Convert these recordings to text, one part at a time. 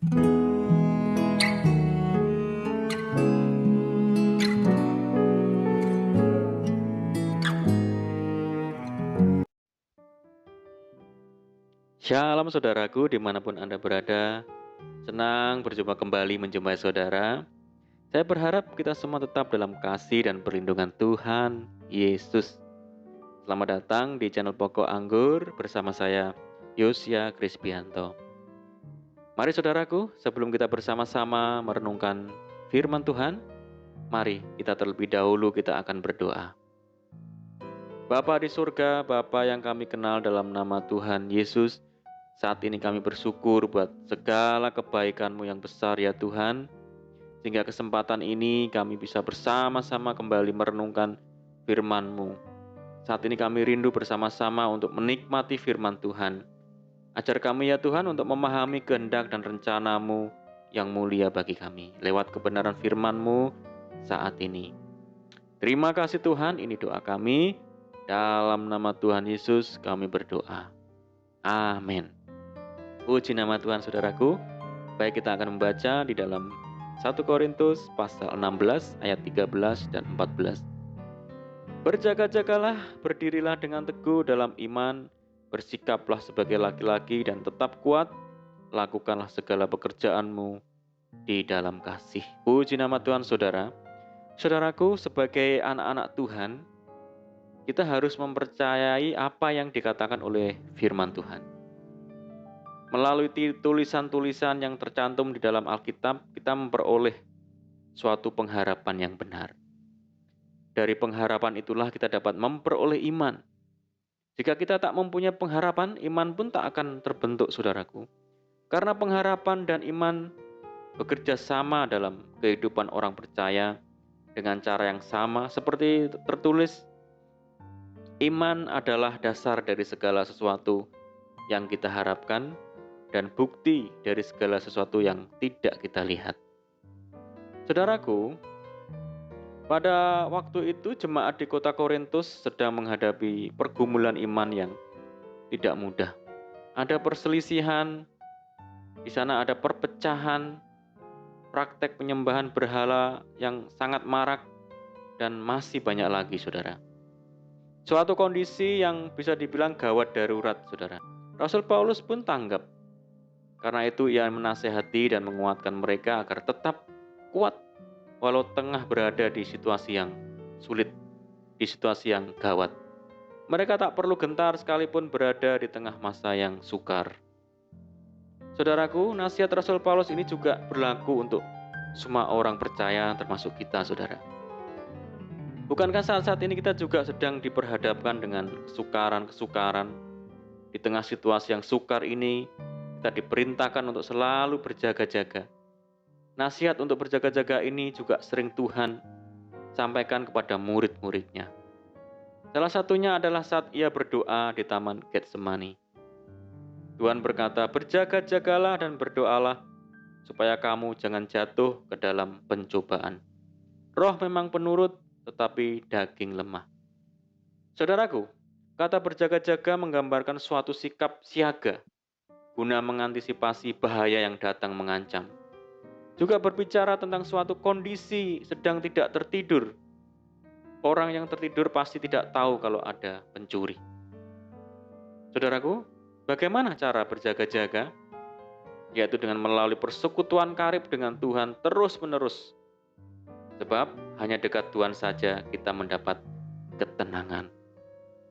Shalom saudaraku dimanapun Anda berada, senang berjumpa kembali menjumpai saudara. Saya berharap kita semua tetap dalam kasih dan perlindungan Tuhan Yesus. Selamat datang di channel Pokok Anggur bersama saya, Yosia Krispianto. Mari saudaraku, sebelum kita bersama-sama merenungkan firman Tuhan, mari kita terlebih dahulu kita akan berdoa. Bapa di surga, Bapa yang kami kenal dalam nama Tuhan Yesus, saat ini kami bersyukur buat segala kebaikan-Mu yang besar ya Tuhan, sehingga kesempatan ini kami bisa bersama-sama kembali merenungkan firman-Mu. Saat ini kami rindu bersama-sama untuk menikmati firman Tuhan. Ajar kami ya Tuhan untuk memahami kehendak dan rencana-Mu yang mulia bagi kami, lewat kebenaran firman-Mu saat ini. Terima kasih Tuhan, ini doa kami. Dalam nama Tuhan Yesus kami berdoa. Amin. Puji nama Tuhan saudaraku. Baik, kita akan membaca di dalam 1 Korintus pasal 16 ayat 13 dan 14. Berjaga-jagalah, berdirilah dengan teguh dalam iman, bersikaplah sebagai laki-laki dan tetap kuat, lakukanlah segala pekerjaanmu di dalam kasih. Puji nama Tuhan saudara. Saudaraku, sebagai anak-anak Tuhan, kita harus mempercayai apa yang dikatakan oleh firman Tuhan. Melalui tulisan-tulisan yang tercantum di dalam Alkitab, kita memperoleh suatu pengharapan yang benar. Dari pengharapan itulah kita dapat memperoleh iman. Jika kita tak mempunyai pengharapan, iman pun tak akan terbentuk, saudaraku. Karena pengharapan dan iman bekerja sama dalam kehidupan orang percaya dengan cara yang sama seperti tertulis, iman adalah dasar dari segala sesuatu yang kita harapkan dan bukti dari segala sesuatu yang tidak kita lihat. Saudaraku, pada waktu itu jemaat di kota Korintus sedang menghadapi pergumulan iman yang tidak mudah. Ada perselisihan, di sana ada perpecahan, praktek penyembahan berhala yang sangat marak, dan masih banyak lagi, saudara. Suatu kondisi yang bisa dibilang gawat darurat, saudara. Rasul Paulus pun tanggap. Karena itu ia menasehati dan menguatkan mereka agar tetap kuat walau tengah berada di situasi yang sulit, di situasi yang gawat. Mereka tak perlu gentar sekalipun berada di tengah masa yang sukar. Saudaraku, nasihat Rasul Paulus ini juga berlaku untuk semua orang percaya termasuk kita, saudara. Bukankah saat-saat ini kita juga sedang diperhadapkan dengan kesukaran-kesukaran? Di tengah situasi yang sukar ini, kita diperintahkan untuk selalu berjaga-jaga. Nasihat untuk berjaga-jaga ini juga sering Tuhan sampaikan kepada murid-muridnya. Salah satunya adalah saat ia berdoa di Taman Getsemani. Tuhan berkata, berjaga-jagalah dan berdoalah supaya kamu jangan jatuh ke dalam pencobaan. Roh memang penurut, tetapi daging lemah. Saudaraku, kata berjaga-jaga menggambarkan suatu sikap siaga guna mengantisipasi bahaya yang datang mengancam. Juga berbicara tentang suatu kondisi sedang tidak tertidur. Orang yang tertidur pasti tidak tahu kalau ada pencuri. Saudaraku, bagaimana cara berjaga-jaga? Yaitu dengan melalui persekutuan karib dengan Tuhan terus-menerus. Sebab hanya dekat Tuhan saja kita mendapat ketenangan.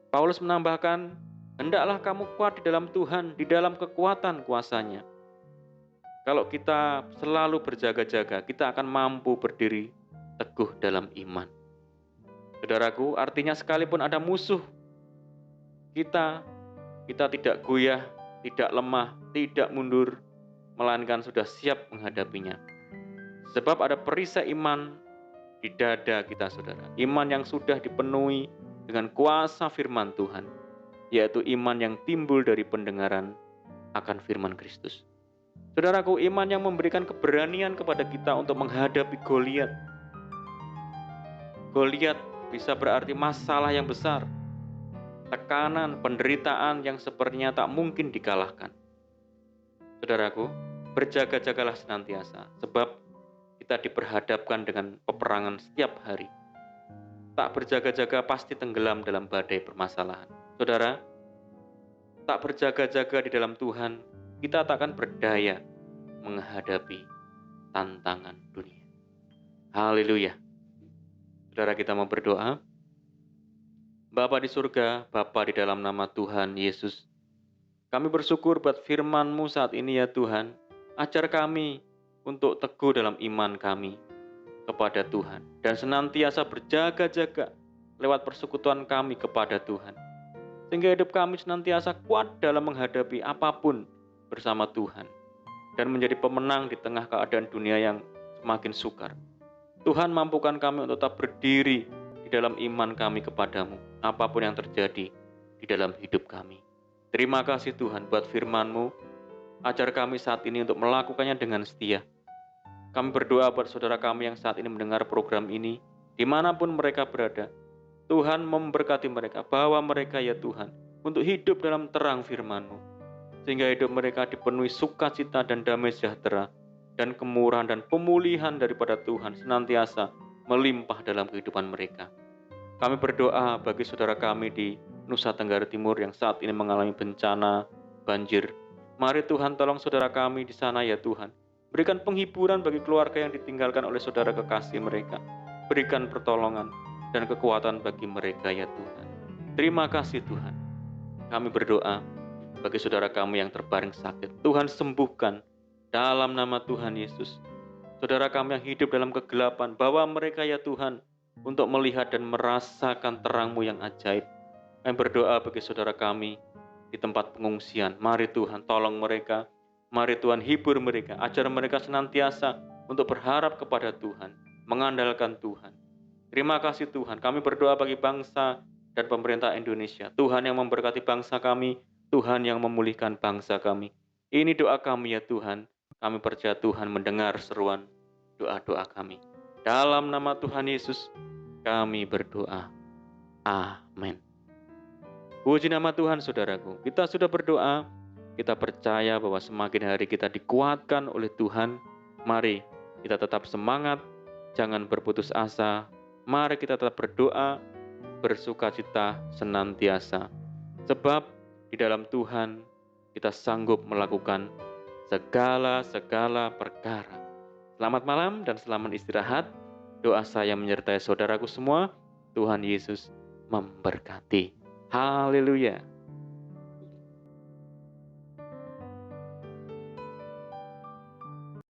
Paulus menambahkan, hendaklah kamu kuat di dalam Tuhan, di dalam kekuatan kuasa-Nya. Kalau kita selalu berjaga-jaga, kita akan mampu berdiri teguh dalam iman. Saudaraku, artinya sekalipun ada musuh, kita tidak goyah, tidak lemah, tidak mundur, melainkan sudah siap menghadapinya. Sebab ada perisai iman di dada kita, saudara. Iman yang sudah dipenuhi dengan kuasa firman Tuhan, yaitu iman yang timbul dari pendengaran akan firman Kristus. Saudaraku, iman yang memberikan keberanian kepada kita untuk menghadapi Goliat. Goliat bisa berarti masalah yang besar, tekanan, penderitaan yang sepertinya tak mungkin dikalahkan. Saudaraku, Berjaga-jagalah senantiasa, sebab kita diperhadapkan dengan peperangan setiap hari. Tak berjaga-jaga pasti tenggelam dalam badai permasalahan. Saudara, tak berjaga-jaga di dalam Tuhan, kita tak akan berdaya menghadapi tantangan dunia. Haleluya. Saudara, kita mau berdoa. Bapa di surga, Bapa di dalam nama Tuhan Yesus, kami bersyukur buat firman-Mu saat ini ya Tuhan. Ajar kami untuk teguh dalam iman kami kepada Tuhan dan senantiasa berjaga-jaga lewat persekutuan kami kepada Tuhan. Sehingga hidup kami senantiasa kuat dalam menghadapi apapun bersama Tuhan dan menjadi pemenang di tengah keadaan dunia yang semakin sukar. Tuhan, mampukan kami untuk tetap berdiri di dalam iman kami kepadamu, apapun yang terjadi di dalam hidup kami. Terima kasih Tuhan buat firman-Mu. Ajar kami saat ini untuk melakukannya dengan setia. Kami berdoa buat saudara kami yang saat ini mendengar program ini, dimanapun mereka berada. Tuhan memberkati mereka, bawa mereka ya Tuhan, untuk hidup dalam terang firman-Mu. Sehingga hidup mereka dipenuhi sukacita dan damai sejahtera, dan kemurahan dan pemulihan daripada Tuhan senantiasa melimpah dalam kehidupan mereka. Kami berdoa bagi saudara kami di Nusa Tenggara Timur yang saat ini mengalami bencana banjir. Mari Tuhan tolong saudara kami di sana ya Tuhan. Berikan penghiburan bagi keluarga yang ditinggalkan oleh saudara kekasih mereka. Berikan pertolongan dan kekuatan bagi mereka ya Tuhan. Terima kasih Tuhan. Kami berdoa bagi saudara kami yang terbaring sakit. Tuhan sembuhkan dalam nama Tuhan Yesus. Saudara kami yang hidup dalam kegelapan, bawa mereka ya Tuhan untuk melihat dan merasakan terang-Mu yang ajaib. Kami berdoa bagi saudara kami di tempat pengungsian. Mari Tuhan tolong mereka. Mari Tuhan hibur mereka. Ajar mereka senantiasa untuk berharap kepada Tuhan, mengandalkan Tuhan. Terima kasih Tuhan. Kami berdoa bagi bangsa dan pemerintah Indonesia. Tuhan yang memberkati bangsa kami, Tuhan yang memulihkan bangsa kami. Ini doa kami ya Tuhan. Kami percaya Tuhan mendengar seruan doa-doa kami. Dalam nama Tuhan Yesus, kami berdoa. Amin. Puji nama Tuhan saudaraku. Kita sudah berdoa. Kita percaya bahwa semakin hari kita dikuatkan oleh Tuhan. Mari kita tetap semangat. Jangan berputus asa. Mari kita tetap berdoa, bersukacita senantiasa. Sebab di dalam Tuhan kita sanggup melakukan segala perkara. Selamat malam dan selamat istirahat. Doa saya menyertai saudaraku semua. Tuhan Yesus memberkati. Haleluya.